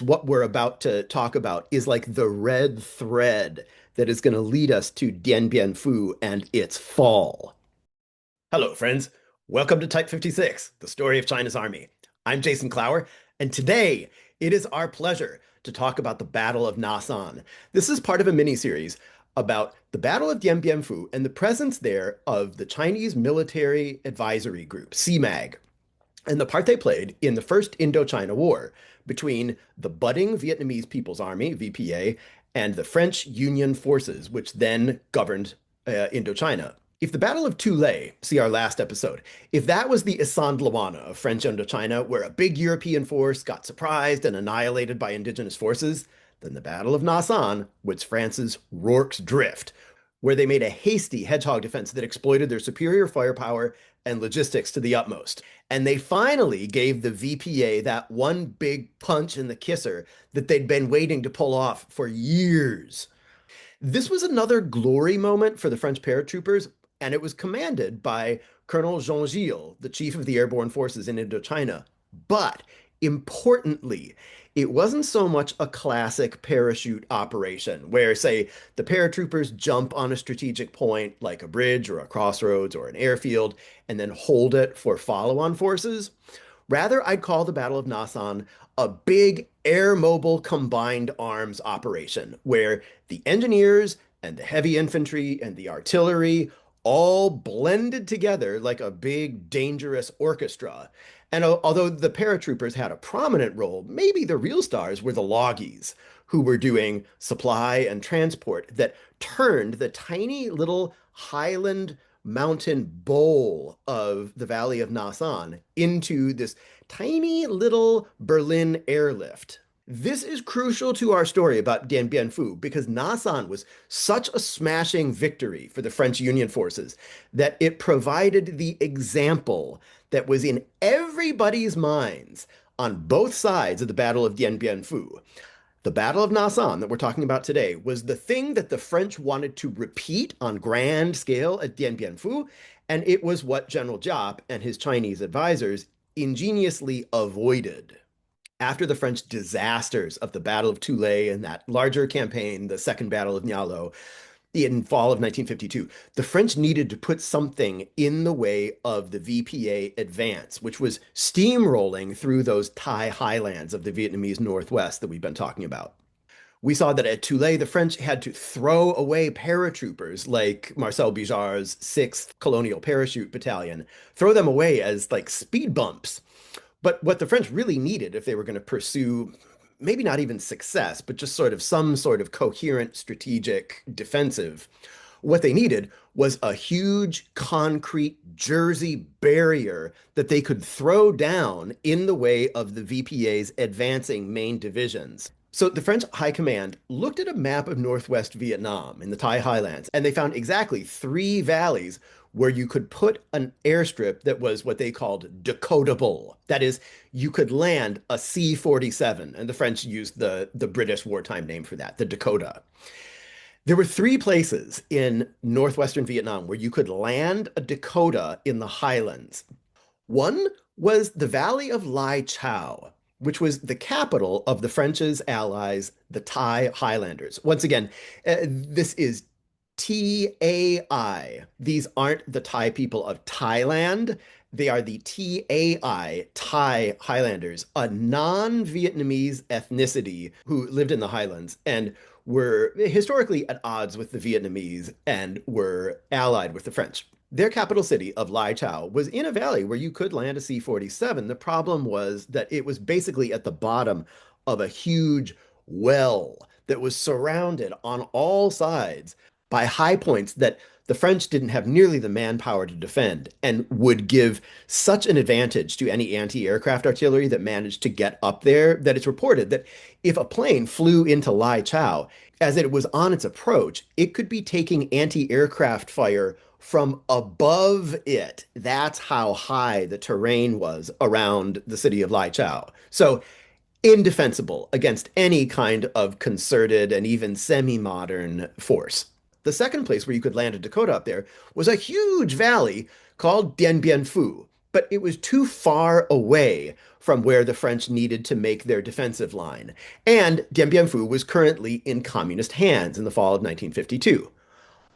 What we're about to talk about is like the red thread that is going to lead us to Dien Bien Phu and its fall. Hello, friends. Welcome to Type 56, the story of China's army. I'm Jason Clower, and today it is our pleasure to talk about the Battle of Nasan. This is part of a mini-series about the Battle of Dien Bien Phu and the presence there of the Chinese Military Advisory Group, CMAG, and the part they played in the First Indochina War between the budding Vietnamese People's Army, VPA, and the French Union forces, which then governed Indochina. If the Battle of Tulay, see our last episode, if that was the Isandlwana of French Indochina, where a big European force got surprised and annihilated by indigenous forces, then the Battle of Nasan was France's Rorke's Drift, where they made a hasty hedgehog defense that exploited their superior firepower and logistics to the utmost. And they finally gave the VPA that one big punch in the kisser that they'd been waiting to pull off for years. This was another glory moment for the French paratroopers, and it was commanded by Colonel Jean Gilles, the chief of the airborne forces in Indochina. But importantly, it wasn't so much a classic parachute operation where, say, the paratroopers jump on a strategic point like a bridge or a crossroads or an airfield and then hold it for follow-on forces. Rather, I'd call the Battle of Nasan a big air mobile combined arms operation where the engineers and the heavy infantry and the artillery all blended together like a big, dangerous orchestra. And although the paratroopers had a prominent role, maybe the real stars were the loggies, who were doing supply and transport that turned the tiny little highland mountain bowl of the Valley of Nasan into this tiny little Berlin airlift. This is crucial to our story about Dien Bien Phu because Nasan was such a smashing victory for the French Union forces that it provided the example that was in everybody's minds on both sides of the Battle of Dien Bien Phu. The Battle of Nasan that we're talking about today was the thing that the French wanted to repeat on grand scale at Dien Bien Phu, and it was what General Giap and his Chinese advisors ingeniously avoided. After the French disasters of the Battle of Tulay and that larger campaign, the Second Battle of Nyalo, in fall of 1952, the French needed to put something in the way of the VPA advance, which was steamrolling through those Thai highlands of the Vietnamese Northwest that we've been talking about. We saw that at Tulay, the French had to throw away paratroopers like Marcel Bijar's 6th Colonial Parachute Battalion, throw them away as like speed bumps. But what the French really needed if they were going to pursue maybe not even success, but just sort of some sort of coherent strategic defensive, what they needed was a huge concrete Jersey barrier that they could throw down in the way of the VPA's advancing main divisions. So the French High Command looked at a map of Northwest Vietnam in the Thai highlands, and they found exactly three valleys where you could put an airstrip that was what they called decodable. That is, you could land a C-47, and the French used the British wartime name for that, the Dakota. There were three places in northwestern Vietnam where you could land a Dakota in the highlands. One was the Valley of Lai Chau, which was the capital of the French's allies, the Thai Highlanders. Once again, this is TAI. These aren't the Thai people of Thailand. They are the TAI, Thai Highlanders, a non-Vietnamese ethnicity who lived in the highlands and were historically at odds with the Vietnamese and were allied with the French. Their capital city of Lai Chau was in a valley where you could land a C-47. The problem was that it was basically at the bottom of a huge well that was surrounded on all sides by high points that the French didn't have nearly the manpower to defend and would give such an advantage to any anti-aircraft artillery that managed to get up there that it's reported that if a plane flew into Lai Chau, as it was on its approach, it could be taking anti-aircraft fire from above it. That's how high the terrain was around the city of Lai Chau. So indefensible against any kind of concerted and even semi-modern force. The second place where you could land a Dakota up there was a huge valley called Dien Bien Phu. but it was too far away from where the French needed to make their defensive line. And Dien Bien Phu was currently in communist hands in the fall of 1952.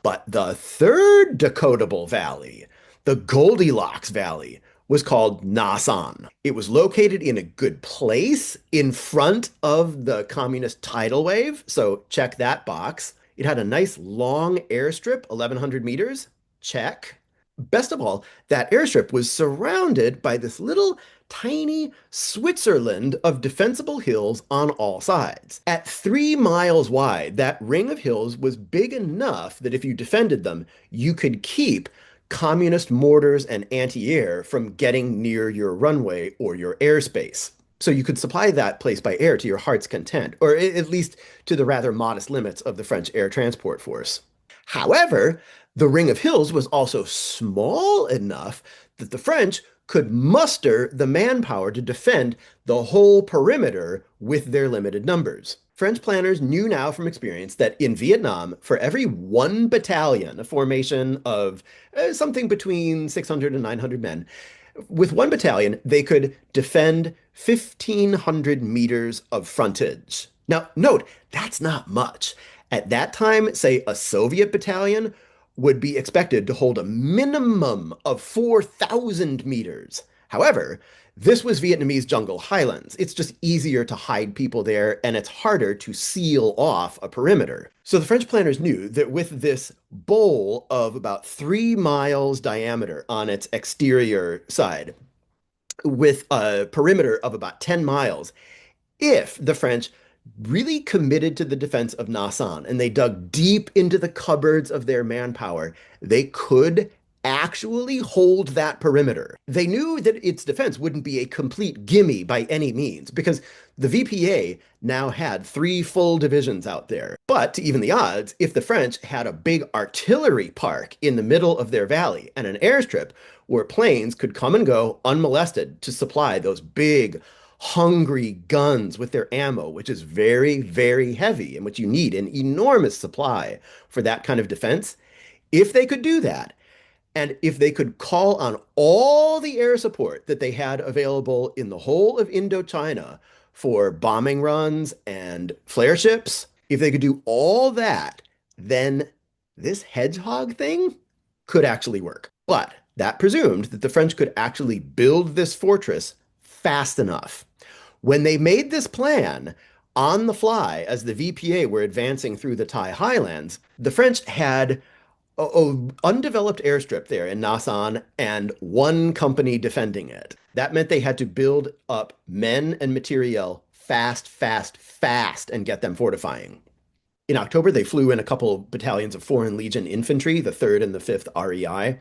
But the third decodable valley, the Goldilocks Valley, was called Nasan. It was located in a good place in front of the communist tidal wave, so check that box. It had a nice long airstrip, 1,100 meters. Check. Best of all, that airstrip was surrounded by this little tiny Switzerland of defensible hills on all sides. At 3 miles wide, that ring of hills was big enough that if you defended them, you could keep communist mortars and anti-air from getting near your runway or your airspace. So you could supply that place by air to your heart's content, or at least to the rather modest limits of the French air transport force. However, the ring of hills was also small enough that the French could muster the manpower to defend the whole perimeter with their limited numbers. French planners knew now from experience that in Vietnam, for every one battalion, a formation of something between 600 and 900 men, with one battalion, they could defend 1,500 meters of frontage. Now, note, that's not much. At that time, say a Soviet battalion would be expected to hold a minimum of 4,000 meters. However, this was Vietnamese jungle highlands. It's just easier to hide people there, and it's harder to seal off a perimeter. So the French planners knew that with this bowl of about 3 miles diameter on its exterior side, with a perimeter of about 10 miles, if the French really committed to the defense of Nasan and they dug deep into the cupboards of their manpower, they could actually hold that perimeter. They knew that its defense wouldn't be a complete gimme by any means because the VPA now had 3 full divisions out there. But to even the odds, if the French had a big artillery park in the middle of their valley and an airstrip where planes could come and go unmolested to supply those big, hungry guns with their ammo, which is very, very heavy and which you need an enormous supply for that kind of defense. If they could do that, and if they could call on all the air support that they had available in the whole of Indochina for bombing runs and flare ships, if they could do all that, then this hedgehog thing could actually work. But that presumed that the French could actually build this fortress fast enough. When they made this plan on the fly as the VPA were advancing through the Thai highlands, the French had an undeveloped airstrip there in Nasan and one company defending it. That meant they had to build up men and materiel fast, fast, fast and get them fortifying. In October, they flew in a couple battalions of Foreign Legion infantry, the 3rd and the 5th REI.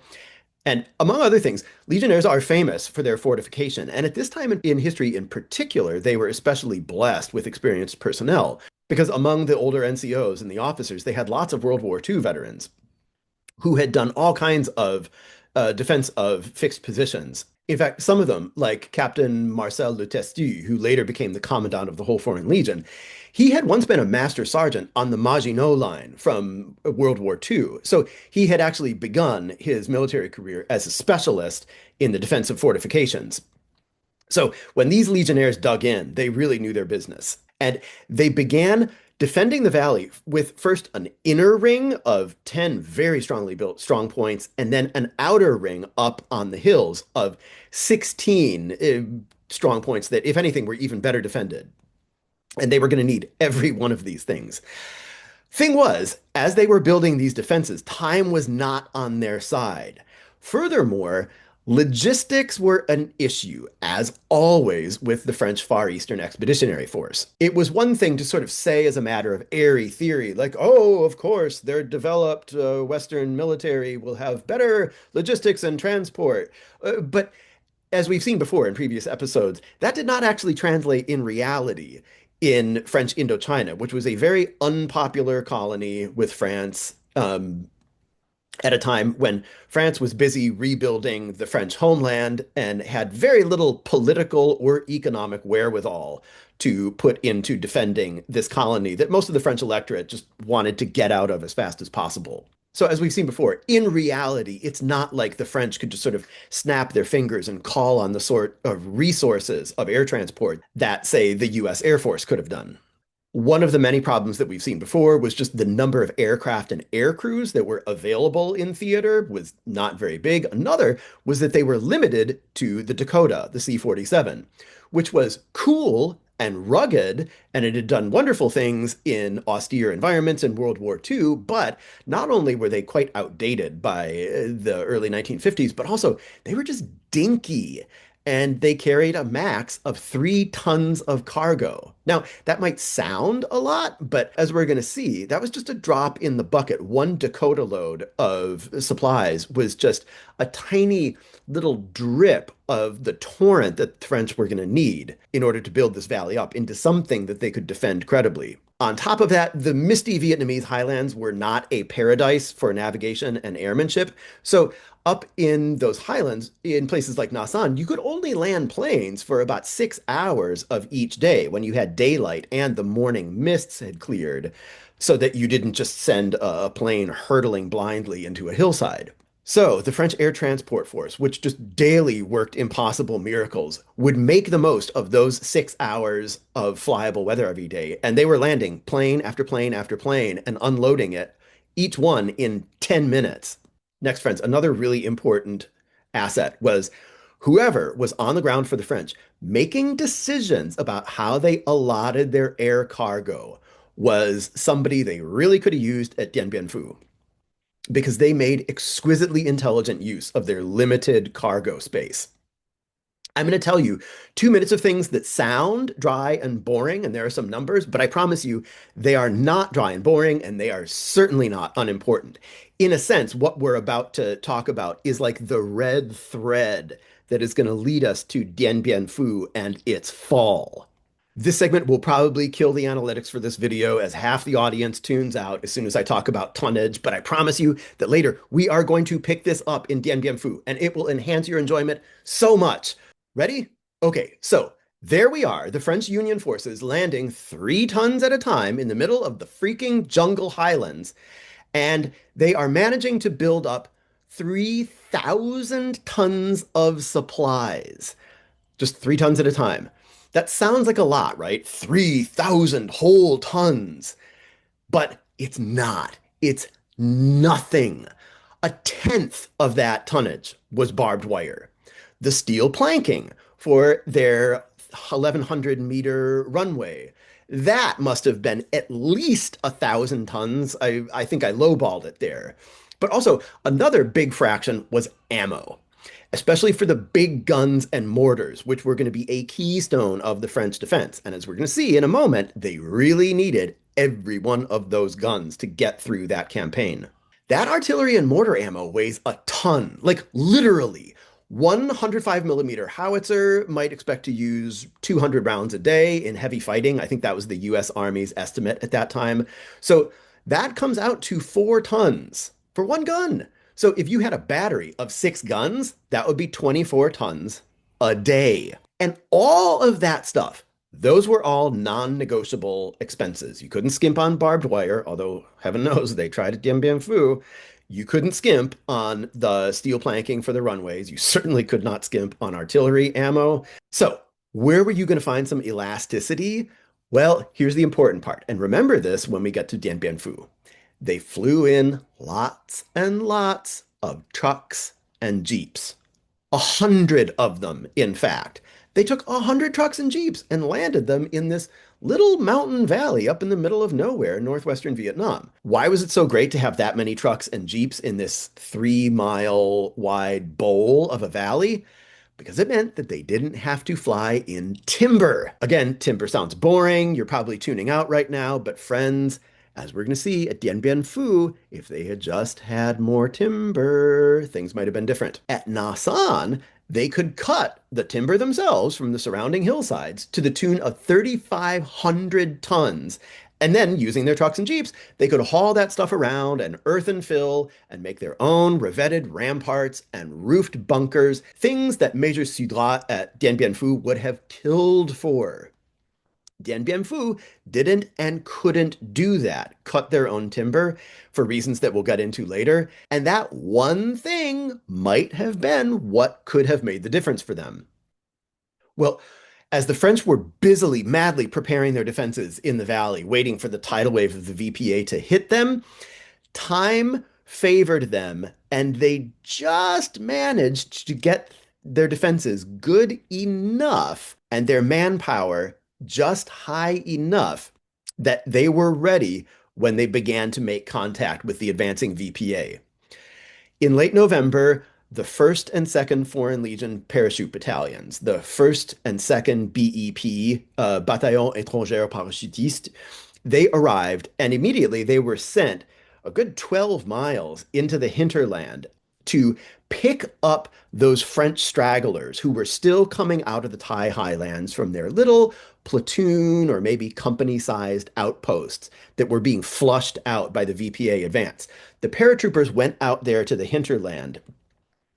And among other things, Legionnaires are famous for their fortification. And at this time in history in particular, they were especially blessed with experienced personnel because among the older NCOs and the officers, they had lots of World War II veterans who had done all kinds of defense of fixed positions. In fact, some of them, like Captain Marcel Le Testu, who later became the commandant of the whole Foreign Legion, he had once been a master sergeant on the Maginot Line from World War II. So he had actually begun his military career as a specialist in the defense of fortifications. So when these legionnaires dug in, they really knew their business. And they began defending the valley with first an inner ring of 10 very strongly built strong points, and then an outer ring up on the hills of 16 strong points that, if anything, were even better defended. And they were going to need every one of these things. Thing was, as they were building these defenses, time was not on their side. Furthermore, logistics were an issue, as always, with the French Far Eastern Expeditionary Force. It was one thing to sort of say as a matter of airy theory, like, oh, of course, their developed Western military will have better logistics and transport. But as we've seen before in previous episodes, that did not actually translate in reality in French Indochina, which was a very unpopular colony with France. At a time when France was busy rebuilding the French homeland and had very little political or economic wherewithal to put into defending this colony that most of the French electorate just wanted to get out of as fast as possible. So, as we've seen before, in reality, it's not like the French could just sort of snap their fingers and call on the sort of resources of air transport that, say, the US Air Force could have done. One of the many problems that we've seen before was just the number of aircraft and air crews that were available in theater was not very big. Another was that they were limited to the Dakota, the C-47, which was cool and rugged, and it had done wonderful things in austere environments in World War II. But not only were they quite outdated by the early 1950s, but also they were just dinky and they carried a max of 3 tons of cargo. Now, that might sound a lot, but as we're going to see, that was just a drop in the bucket. One Dakota load of supplies was just a tiny little drip of the torrent that the French were going to need in order to build this valley up into something that they could defend credibly. On top of that, the misty Vietnamese highlands were not a paradise for navigation and airmanship. So up in those highlands, in places like Nha San, you could only land planes for about 6 hours of each day when you had daylight and the morning mists had cleared, so that you didn't just send a plane hurtling blindly into a hillside. So the French Air Transport Force, which just daily worked impossible miracles, would make the most of those 6 hours of flyable weather every day. And they were landing plane after plane after plane and unloading it, each one in 10 minutes. Next, friends, another really important asset was whoever was on the ground for the French, making decisions about how they allotted their air cargo was somebody they really could have used at Dien Bien Phu because they made exquisitely intelligent use of their limited cargo space. I'm going to tell you 2 minutes of things that sound dry and boring, and there are some numbers, but I promise you they are not dry and boring, and they are certainly not unimportant. In a sense, what we're about to talk about is like the red thread that is going to lead us to Dien Bien Phu and its fall. This segment will probably kill the analytics for this video as half the audience tunes out as soon as I talk about tonnage, but I promise you that later we are going to pick this up in Dien Bien Phu and it will enhance your enjoyment so much. Ready? Okay, so there we are, the French Union forces landing 3 tons at a time in the middle of the freaking jungle highlands, and they are managing to build up 3,000 tons of supplies just 3 tons at a time. That sounds like a lot, right? 3,000 whole tons. But it's not. It's nothing. A tenth of that tonnage was barbed wire. The steel planking for their 1,100-meter runway, that must have been at least 1,000 tons. I think I lowballed it there. But also, another big fraction was ammo, especially for the big guns and mortars, which were going to be a keystone of the French defense. And as we're going to see in a moment, they really needed every one of those guns to get through that campaign. That artillery and mortar ammo weighs a ton, like literally. One 105 millimeter howitzer might expect to use 200 rounds a day in heavy fighting. I think that was the US Army's estimate at that time. So that comes out to 4 tons for one gun. So if you had a battery of 6 guns, that would be 24 tons a day. And all of that stuff, those were all non-negotiable expenses. You couldn't skimp on barbed wire, although heaven knows they tried at Dien Bien Phu. You couldn't skimp on the steel planking for the runways. You certainly could not skimp on artillery ammo. So where were you going to find some elasticity? Well, here's the important part. And remember this when we get to Dien Bien Phu. They flew in lots and lots of trucks and jeeps. 100 of them, in fact. They took 100 trucks and jeeps and landed them in this little mountain valley up in the middle of nowhere in northwestern Vietnam. Why was it so great to have that many trucks and jeeps in this 3-mile wide bowl of a valley? Because it meant that they didn't have to fly in timber. Again, timber sounds boring. You're probably tuning out right now, but friends, as we're going to see at Dien Bien Phu, if they had just had more timber, things might have been different. At Nha San, they could cut the timber themselves from the surrounding hillsides to the tune of 3,500 tons. And then, using their trucks and jeeps, they could haul that stuff around and earth and fill and make their own revetted ramparts and roofed bunkers, things that Major Sudra at Dien Bien Phu would have killed for. Dien Bien Phu didn't and couldn't do that, cut their own timber for reasons that we'll get into later. And that one thing might have been what could have made the difference for them. Well, as the French were busily, madly preparing their defenses in the valley, waiting for the tidal wave of the VPA to hit them, time favored them, and they just managed to get their defenses good enough and their manpower just high enough that they were ready when they began to make contact with the advancing VPA. In late November, the 1st and 2nd Foreign Legion parachute battalions, the 1st and 2nd BEP, Bataillon Étranger Parachutiste, they arrived and immediately they were sent a good 12 miles into the hinterland to pick up those French stragglers who were still coming out of the Thai highlands from their little platoon or maybe company-sized outposts that were being flushed out by the VPA advance. The paratroopers went out there to the hinterland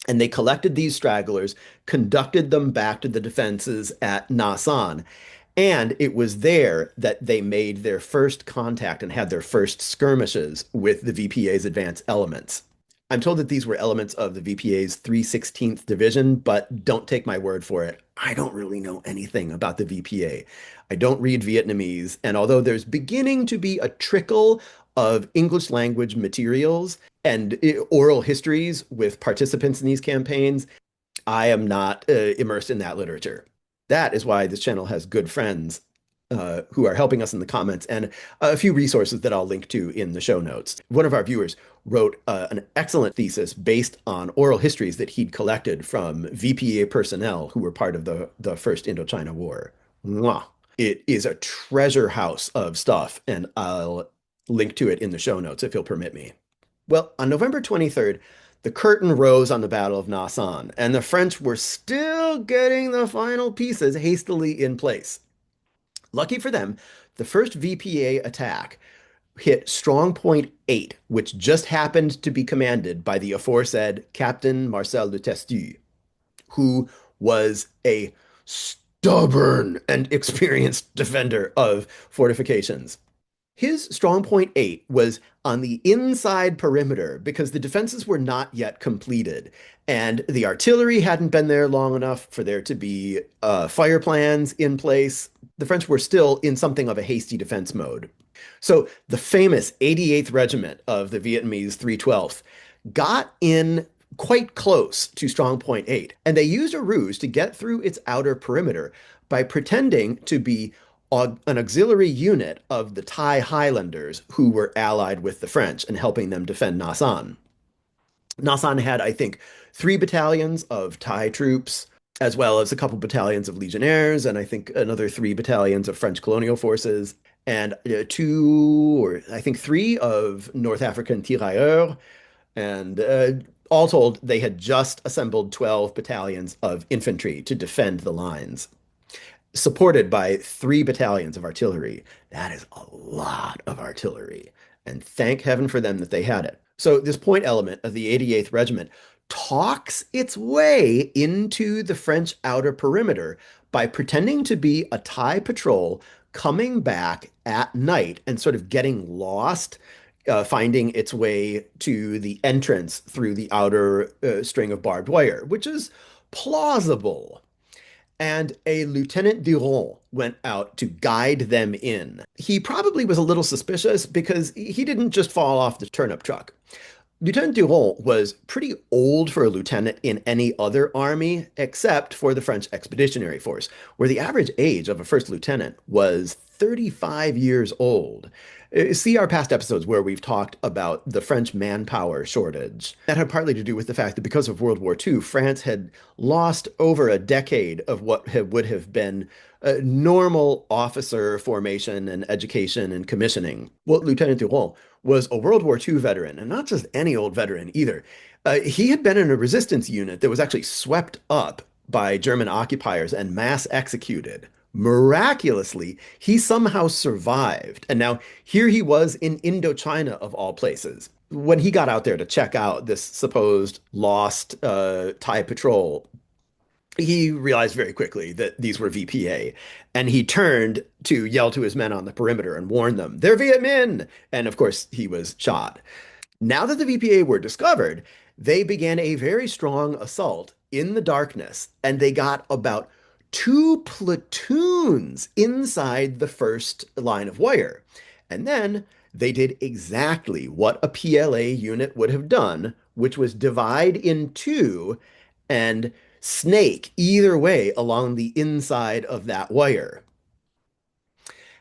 and they collected these stragglers, conducted them back to the defenses at Na San. And it was there that they made their first contact and had their first skirmishes with the VPA's advance elements. I'm told that these were elements of the VPA's 316th Division, but don't take my word for it. I don't really know anything about the VPA. I don't read Vietnamese, and although there's beginning to be a trickle of English language materials and oral histories with participants in these campaigns, I am not immersed in that literature. That is why this channel has good friends who are helping us in the comments and a few resources that I'll link to in the show notes. One of our viewers wrote an excellent thesis based on oral histories that he'd collected from VPA personnel who were part of the First Indochina War. Mwah. It is a treasure house of stuff, and I'll link to it in the show notes if you'll permit me. Well, on November 23rd, the curtain rose on the Battle of Na San, and the French were still getting the final pieces hastily in place. Lucky for them, the first VPA attack hit strong point 8, which just happened to be commanded by the aforesaid Captain Marcel de Testu, who was a stubborn and experienced defender of fortifications. His strong point 8 was on the inside perimeter because the defenses were not yet completed, and the artillery hadn't been there long enough for there to be fire plans in place. The French were still in something of a hasty defense mode. So the famous 88th Regiment of the Vietnamese 312th got in quite close to strong point 8, and they used a ruse to get through its outer perimeter by pretending to be an auxiliary unit of the Thai Highlanders who were allied with the French and helping them defend Na San. Na San had, I think, 3 battalions of Thai troops, as well as a couple battalions of legionnaires, and I think another 3 battalions of French colonial forces, and 2 or I think 3 of North African tirailleurs, and all told, they had just assembled 12 battalions of infantry to defend the lines, supported by 3 battalions of artillery. That is a lot of artillery. And thank heaven for them that they had it. So this point element of the 88th Regiment talks its way into the French outer perimeter by pretending to be a Thai patrol coming back at night and sort of getting lost, finding its way to the entrance through the outer string of barbed wire, which is plausible. And a Lieutenant Dien went out to guide them in. He probably was a little suspicious because he didn't just fall off the turnip truck. Lieutenant Dien was pretty old for a lieutenant in any other army except for the French Expeditionary Force, where the average age of a first lieutenant was 35 years old. See our past episodes where we've talked about the French manpower shortage. That had partly to do with the fact that because of World War II, France had lost over a decade of what would have been normal officer formation and education and commissioning. Well, Lieutenant Dien was a World War II veteran, and not just any old veteran either. He had been in a resistance unit that was actually swept up by German occupiers and mass executed. Miraculously, he somehow survived. And now here he was in Indochina, of all places. When he got out there to check out this supposed lost Thai patrol, He realized very quickly that these were VPA, and he turned to yell to his men on the perimeter and warn them, "They're Viet Minh!" And of course, he was shot. Now that the VPA were discovered, they began a very strong assault in the darkness, and they got about two platoons inside the first line of wire. And then they did exactly what a PLA unit would have done, which was divide in two and snake either way along the inside of that wire.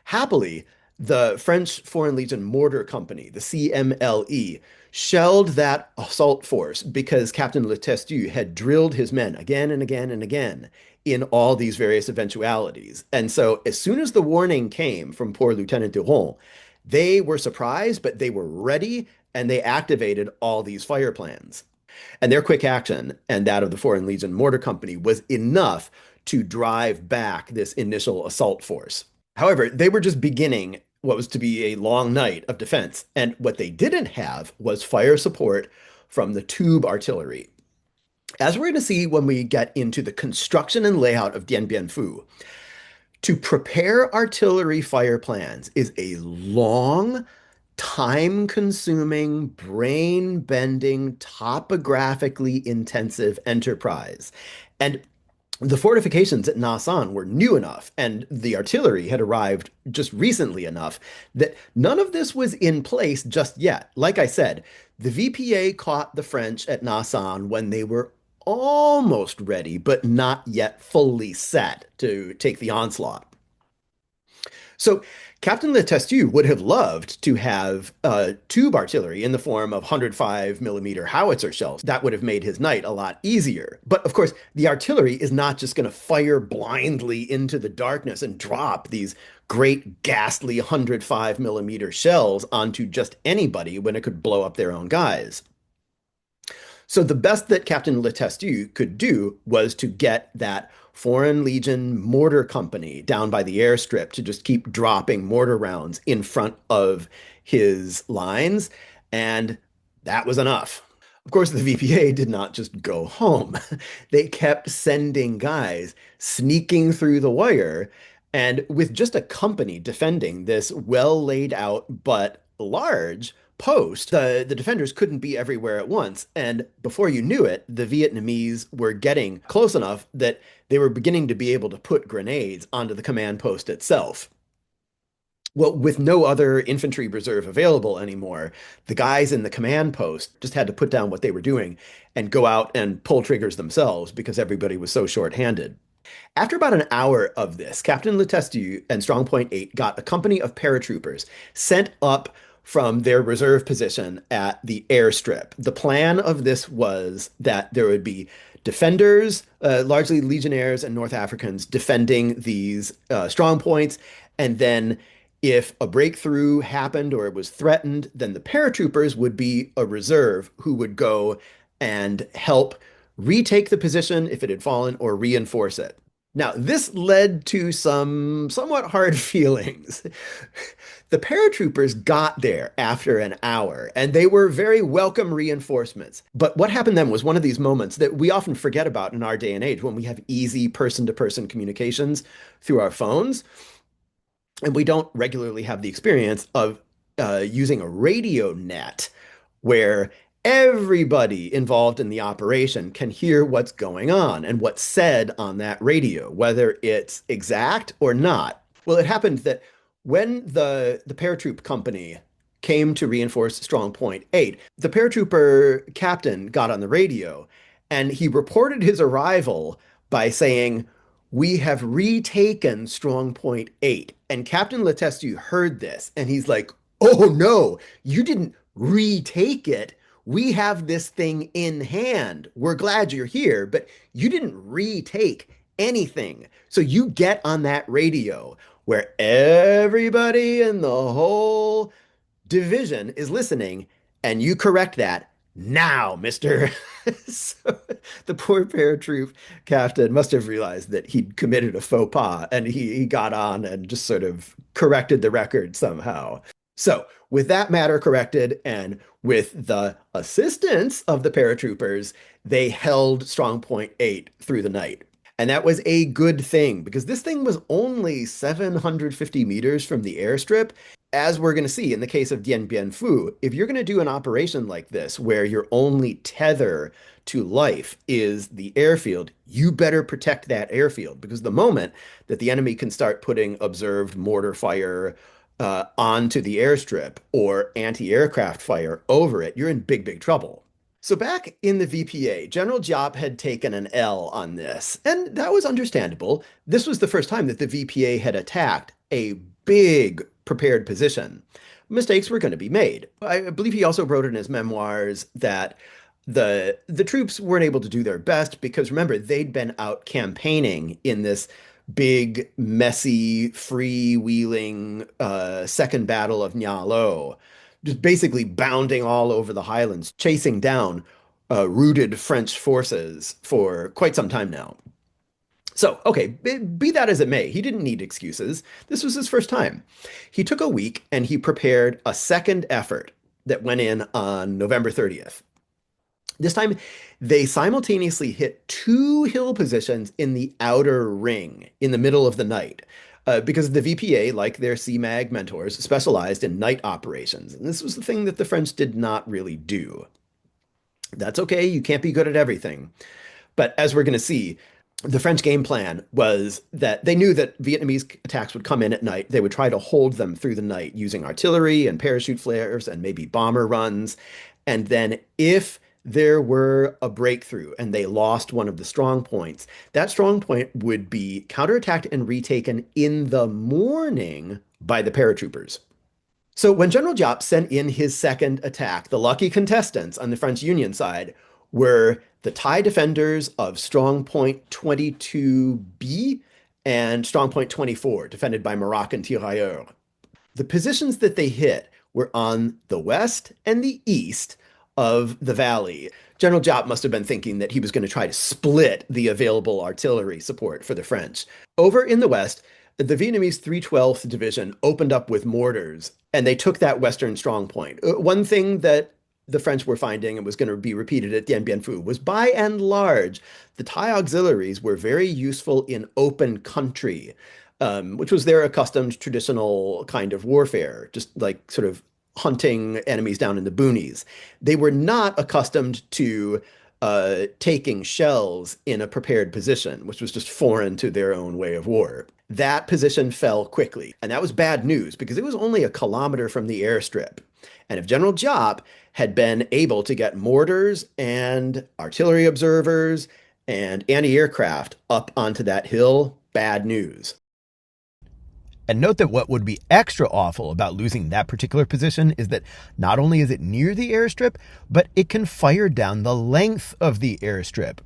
Happily, the French Foreign Legion Mortar Company, the CMLE, shelled that assault force because Captain Letestu had drilled his men again and again and again in all these various eventualities. And so, as soon as the warning came from poor Lieutenant Durand, they were surprised, but they were ready and they activated all these fire plans. And their quick action and that of the Foreign Legion Mortar Company was enough to drive back this initial assault force. However, they were just beginning what was to be a long night of defense, and what they didn't have was fire support from the tube artillery. As we're going to see when we get into the construction and layout of Dien Bien Phu, to prepare artillery fire plans is a long, time-consuming, brain-bending, topographically intensive enterprise. And the fortifications at Nasan were new enough, and the artillery had arrived just recently enough that none of this was in place just yet. Like I said, the VPA caught the French at Nasan when they were almost ready, but not yet fully set to take the onslaught. So Captain Letestu would have loved to have tube artillery in the form of 105 millimeter howitzer shells. That would have made his night a lot easier. But of course, the artillery is not just going to fire blindly into the darkness and drop these great ghastly 105 millimeter shells onto just anybody when it could blow up their own guys. So the best that Captain Letestu could do was to get that Foreign Legion mortar company down by the airstrip to just keep dropping mortar rounds in front of his lines, and that was enough. Of course, the VPA did not just go home. They kept sending guys sneaking through the wire, and with just a company defending this well laid out but large post, the defenders couldn't be everywhere at once. And before you knew it, the Vietnamese were getting close enough that they were beginning to be able to put grenades onto the command post itself. Well, with no other infantry reserve available anymore, the guys in the command post just had to put down what they were doing and go out and pull triggers themselves because everybody was so short-handed. After about an hour of this, Captain Letestu and Strong Point 8 got a company of paratroopers sent up from their reserve position at the airstrip. The plan of this was that there would be defenders, largely legionnaires and North Africans, defending these strong points, and then if a breakthrough happened or it was threatened, then the paratroopers would be a reserve who would go and help retake the position if it had fallen or reinforce it. Now, this led to some somewhat hard feelings. The paratroopers got there after an hour, and they were very welcome reinforcements. But what happened then was one of these moments that we often forget about in our day and age when we have easy person-to-person communications through our phones, and we don't regularly have the experience of using a radio net where everybody involved in the operation can hear what's going on and what's said on that radio, whether it's exact or not. Well, it happened that when the paratroop company came to reinforce Strong Point 8, the paratrooper captain got on the radio and he reported his arrival by saying, "We have retaken Strong Point 8." And Captain Letestu heard this and he's like, "Oh no, you didn't retake it. We have this thing in hand. We're glad you're here, but you didn't retake anything. So you get on that radio where everybody in the whole division is listening, and you correct that now, mister." So the poor paratroop captain must have realized that he'd committed a faux pas, and he got on and just sort of corrected the record somehow. So, with that matter corrected and with the assistance of the paratroopers, they held Strong Point 8 through the night. And that was a good thing because this thing was only 750 meters from the airstrip. As we're going to see in the case of Dien Bien Phu, if you're going to do an operation like this where your only tether to life is the airfield, you better protect that airfield because the moment that the enemy can start putting observed mortar fire onto the airstrip or anti-aircraft fire over it, you're in big, big trouble. So back in the VPA, General Giap had taken an L on this, and that was understandable. This was the first time that the VPA had attacked a big prepared position. Mistakes were going to be made. I believe he also wrote in his memoirs that the troops weren't able to do their best because remember, they'd been out campaigning in this big, messy, freewheeling second battle of Nha Lo, just basically bounding all over the highlands, chasing down routed French forces for quite some time now. So, okay, be that as it may, he didn't need excuses. This was his first time. He took a week and he prepared a second effort that went in on November 30th. This time, they simultaneously hit two hill positions in the outer ring in the middle of the night. Because the VPA, like their CMAG mentors, specialized in night operations. And this was the thing that the French did not really do. That's okay, you can't be good at everything. But as we're going to see, the French game plan was that they knew that Vietnamese attacks would come in at night. They would try to hold them through the night using artillery and parachute flares and maybe bomber runs. And then if there were a breakthrough and they lost one of the strong points, that strong point would be counterattacked and retaken in the morning by the paratroopers. So when General Giap sent in his second attack, the lucky contestants on the French Union side were the Thai defenders of Strong Point 22B and Strong Point 24, defended by Moroccan tirailleurs. The positions that they hit were on the west and the east of the valley. General Giap must have been thinking that he was going to try to split the available artillery support for the French. Over in the west, the Vietnamese 312th Division opened up with mortars, and they took that western strong point. One thing that the French were finding and was going to be repeated at Dien Bien Phu was by and large, the Thai auxiliaries were very useful in open country, which was their accustomed traditional kind of warfare, just like sort of hunting enemies down in the boonies. They were not accustomed to taking shells in a prepared position, which was just foreign to their own way of war. That position fell quickly, and that was bad news because it was only a kilometer from the airstrip. And if General Giap had been able to get mortars and artillery observers and anti-aircraft up onto that hill, bad news. And note that what would be extra awful about losing that particular position is that not only is it near the airstrip, but it can fire down the length of the airstrip.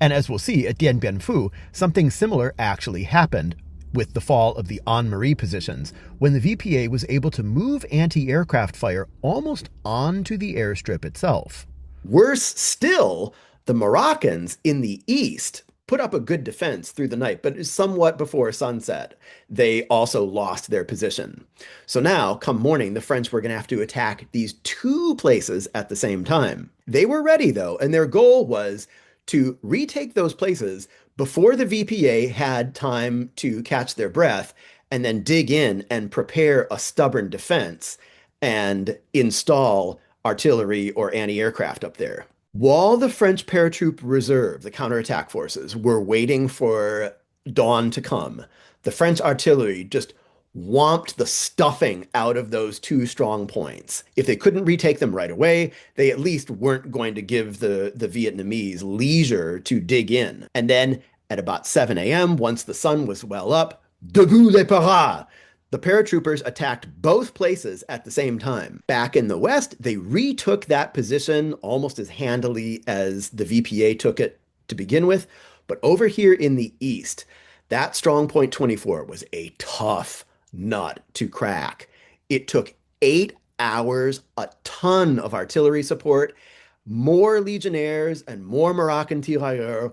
And as we'll see at Dien Bien Phu, something similar actually happened with the fall of the An Marie positions, when the VPA was able to move anti-aircraft fire almost onto the airstrip itself. Worse still, the Moroccans in the east put up a good defense through the night, but somewhat before sunset, they also lost their position. So now, come morning, the French were going to have to attack these two places at the same time. They were ready, though, and their goal was to retake those places before the VPA had time to catch their breath and then dig in and prepare a stubborn defense and install artillery or anti-aircraft up there. While the French paratroop reserve, the counterattack forces, were waiting for dawn to come, the French artillery just whomped the stuffing out of those two strong points. If they couldn't retake them right away, they at least weren't going to give the Vietnamese leisure to dig in. And then at about 7 a.m., once the sun was well up, debout les paras! The paratroopers attacked both places at the same time. Back in the west, they retook that position almost as handily as the VPA took it to begin with. But over here in the east, that strong point 24 was a tough nut to crack. It took 8 hours, a ton of artillery support, more legionnaires and more Moroccan tirailleurs,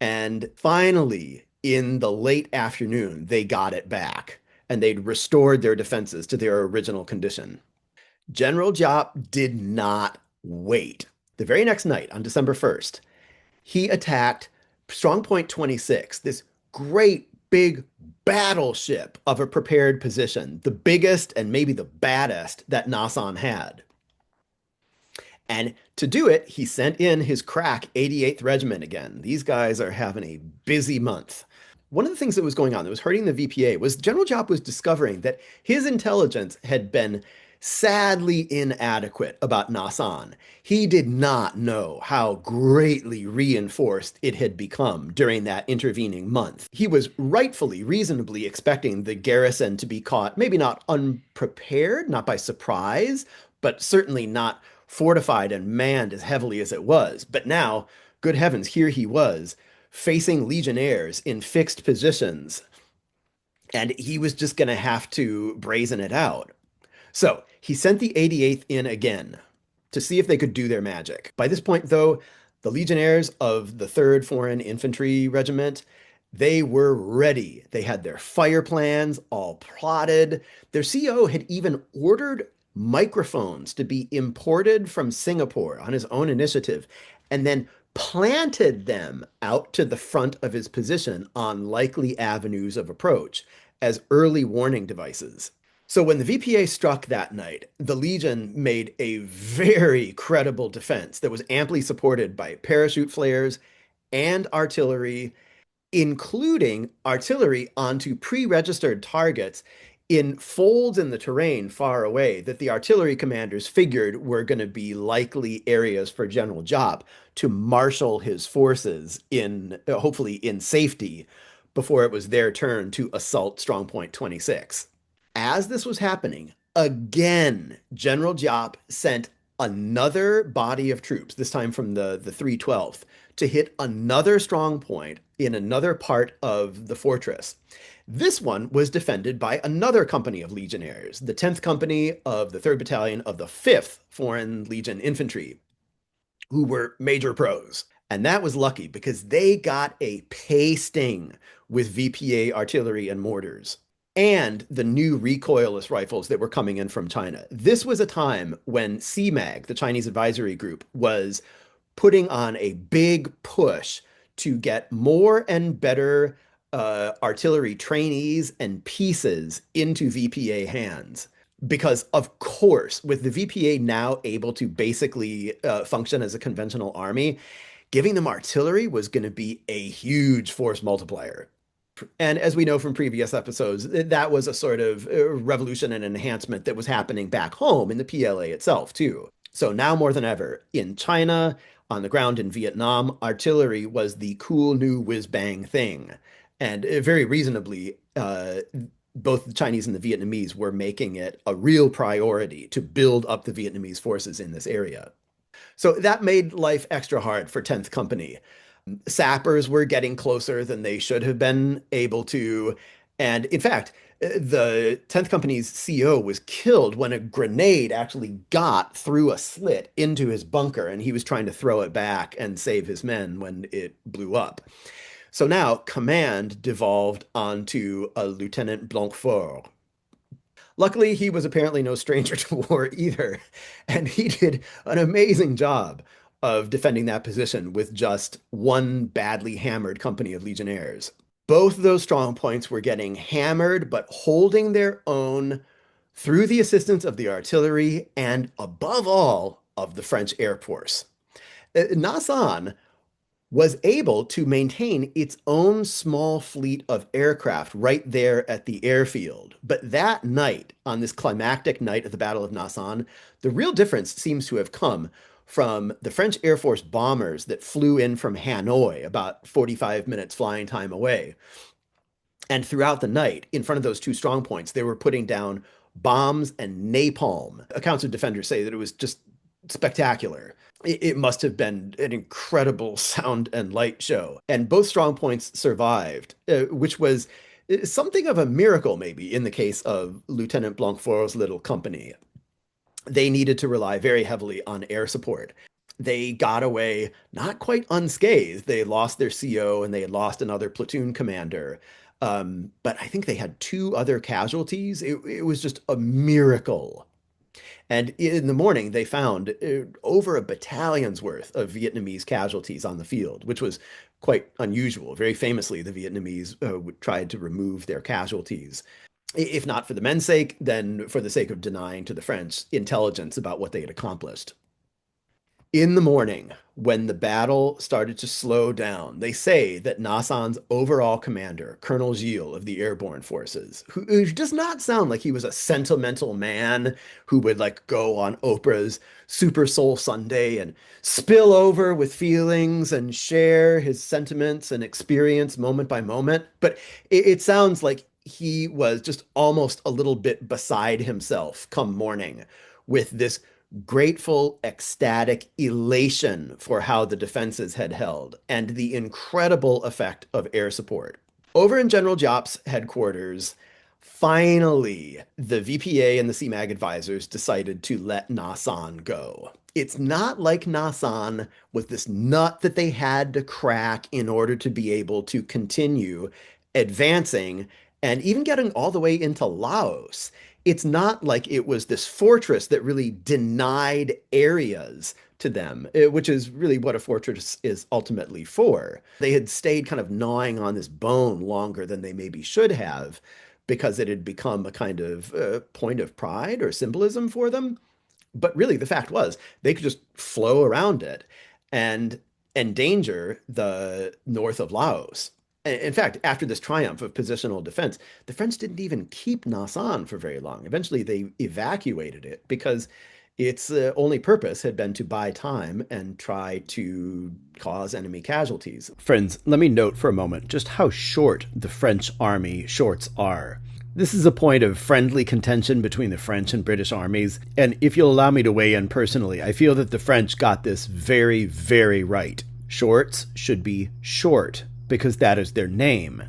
and finally, in the late afternoon, they got it back and they'd restored their defenses to their original condition. General Giap did not wait. The very next night, on December 1st, he attacked Strong Point 26, this great big battleship of a prepared position, the biggest and maybe the baddest that Nasan had. And to do it, he sent in his crack 88th Regiment again. These guys are having a busy month. One of the things that was going on that was hurting the VPA was General Giap was discovering that his intelligence had been sadly inadequate about Nasan. He did not know how greatly reinforced it had become during that intervening month. He was rightfully, reasonably expecting the garrison to be caught, maybe not unprepared, not by surprise, but certainly not fortified and manned as heavily as it was. But now, good heavens, here he was facing legionnaires in fixed positions, and he was just going to have to brazen it out. So he sent the 88th in again to see if they could do their magic. By this point, though, the legionnaires of the 3rd Foreign Infantry Regiment, they were ready. They had their fire plans all plotted. Their CO had even ordered microphones to be imported from Singapore on his own initiative, and then planted them out to the front of his position on likely avenues of approach as early warning devices. So when the VPA struck that night, the Legion made a very credible defense that was amply supported by parachute flares and artillery, including artillery onto pre-registered targets in folds in the terrain far away that the artillery commanders figured were going to be likely areas for General Giap to marshal his forces in, hopefully in safety, before it was their turn to assault Strongpoint 26. As this was happening, again, General Giap sent another body of troops, this time from the 312th, to hit another strong point in another part of the fortress. This one was defended by another company of legionnaires, the 10th Company of the 3rd Battalion of the 5th Foreign Legion Infantry, who were major pros. And that was lucky because they got a pasting with VPA artillery and mortars and the new recoilless rifles that were coming in from China. This was a time when CMAG, the Chinese advisory group, was putting on a big push to get more and better artillery trainees and pieces into VPA hands. Because, of course, with the VPA now able to basically function as a conventional army, giving them artillery was going to be a huge force multiplier. And as we know from previous episodes, that was a sort of revolution and enhancement that was happening back home in the PLA itself, too. So now more than ever, in China, on the ground in Vietnam, artillery was the cool new whiz-bang thing. And very reasonably, both the Chinese and the Vietnamese were making it a real priority to build up the Vietnamese forces in this area. So that made life extra hard for 10th Company. Sappers were getting closer than they should have been able to. And in fact, the 10th Company's CO was killed when a grenade actually got through a slit into his bunker, and he was trying to throw it back and save his men when it blew up. So now command devolved onto a Lieutenant Blanquefort. Luckily, he was apparently no stranger to war either, and he did an amazing job of defending that position with just one badly hammered company of legionnaires. Both of those strong points were getting hammered, but holding their own through the assistance of the artillery and, above all, of the French Air Force. Nasan was able to maintain its own small fleet of aircraft right there at the airfield. But that night, on this climactic night of the Battle of Nasan, the real difference seems to have come from the French Air Force bombers that flew in from Hanoi, about 45 minutes flying time away. And throughout the night, in front of those two strong points, they were putting down bombs and napalm. Accounts of defenders say that it was just spectacular. It must have been an incredible sound and light show. And both strong points survived, which was something of a miracle, maybe, in the case of Lieutenant Blanquefort's little company. They needed to rely very heavily on air support. They got away not quite unscathed. They lost their CO and they had lost another platoon commander. But I think they had two other casualties. It was just a miracle. And in the morning, they found over a battalion's worth of Vietnamese casualties on the field, which was quite unusual. Very famously, the Vietnamese tried to remove their casualties, if not for the men's sake, then for the sake of denying to the French intelligence about what they had accomplished. In the morning, when the battle started to slow down, they say that Nassan's overall commander, Colonel Gilles of the airborne forces, who does not sound like he was a sentimental man who would like go on Oprah's Super Soul Sunday and spill over with feelings and share his sentiments and experience moment by moment, but it sounds like he was just almost a little bit beside himself come morning with this grateful, ecstatic elation for how the defenses had held and the incredible effect of air support. Over in General Giap's headquarters, finally, the VPA and the CMAG advisors decided to let Nassan go. It's not like Nassan was this nut that they had to crack in order to be able to continue advancing and even getting all the way into Laos. It's not like it was this fortress that really denied areas to them, which is really what a fortress is ultimately for. They had stayed kind of gnawing on this bone longer than they maybe should have because it had become a kind of point of pride or symbolism for them. But really, the fact was they could just flow around it and endanger the north of Laos. In fact, after this triumph of positional defense, the French didn't even keep Nassan for very long. Eventually, they evacuated it because its only purpose had been to buy time and try to cause enemy casualties. Friends, let me note for a moment just how short the French army shorts are. This is a point of friendly contention between the French and British armies, and if you'll allow me to weigh in personally, I feel that the French got this very, very right. Shorts should be short, because that is their name.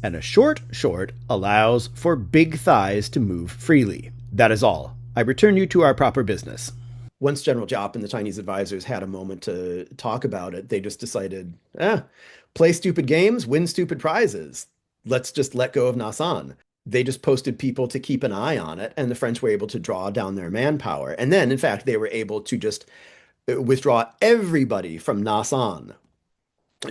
And a short short allows for big thighs to move freely. That is all. I return you to our proper business. Once General Giap and the Chinese advisors had a moment to talk about it, they just decided, play stupid games, win stupid prizes. Let's just let go of Nassan. They just posted people to keep an eye on it, and the French were able to draw down their manpower. And then, in fact, they were able to just withdraw everybody from Nassan.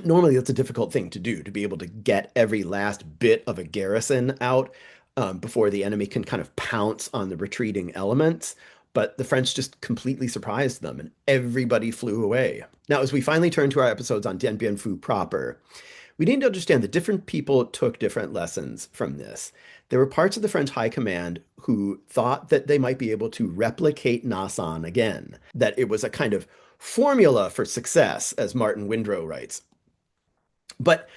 Normally, that's a difficult thing to do, to be able to get every last bit of a garrison out before the enemy can kind of pounce on the retreating elements. But the French just completely surprised them, and everybody flew away. Now, as we finally turn to our episodes on Dien Bien Phu proper, we need to understand that different people took different lessons from this. There were parts of the French high command who thought that they might be able to replicate Nassan again, that it was a kind of formula for success, as Martin Windrow writes. But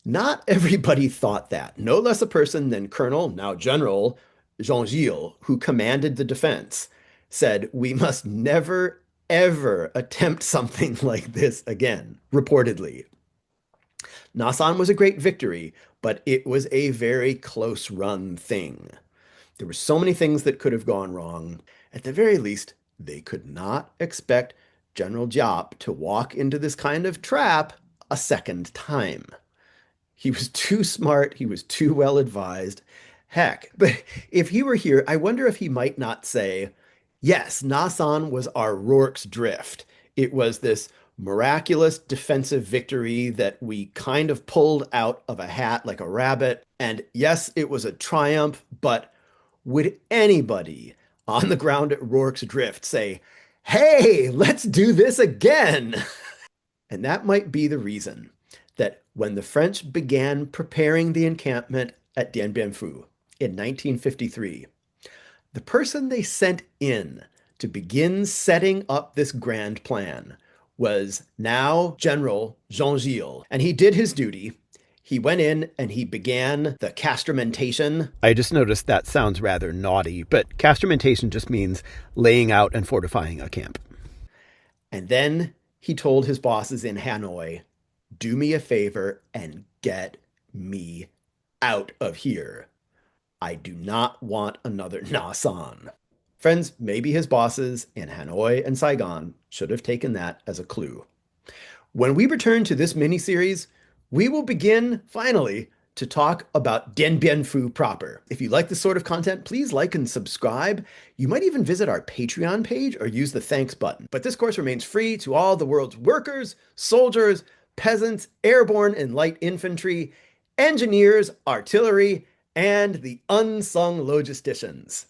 not everybody thought that. No less a person than Colonel, now General, Jean Gilles, who commanded the defense, said, "We must never, ever attempt something like this again," reportedly. Nassan was a great victory, but it was a very close run thing. There were so many things that could have gone wrong. At the very least, they could not expect General Giap to walk into this kind of trap a second time. He was too smart. He was too well advised. Heck, but if he were here, I wonder if he might not say, yes, Nassan was our Rorke's drift. It was this miraculous defensive victory that we kind of pulled out of a hat like a rabbit. And yes, it was a triumph, but would anybody on the ground at Rorke's drift say, hey, let's do this again? And that might be the reason that when the French began preparing the encampment at Dien Bien Phu in 1953, the person they sent in to begin setting up this grand plan was now General Jean Gilles, and he did his duty. He went in and he began the castramentation. I just noticed that sounds rather naughty, but castramentation just means laying out and fortifying a camp. And then he told his bosses in Hanoi, do me a favor and get me out of here. I do not want another Nassan. Friends, maybe his bosses in Hanoi and Saigon should have taken that as a clue. When we return to this miniseries, we will begin, finally, to talk about Dien Bien Phu proper. If you like this sort of content, please like and subscribe. You might even visit our Patreon page or use the thanks button. But this course remains free to all the world's workers, soldiers, peasants, airborne and light infantry, engineers, artillery, and the unsung logisticians.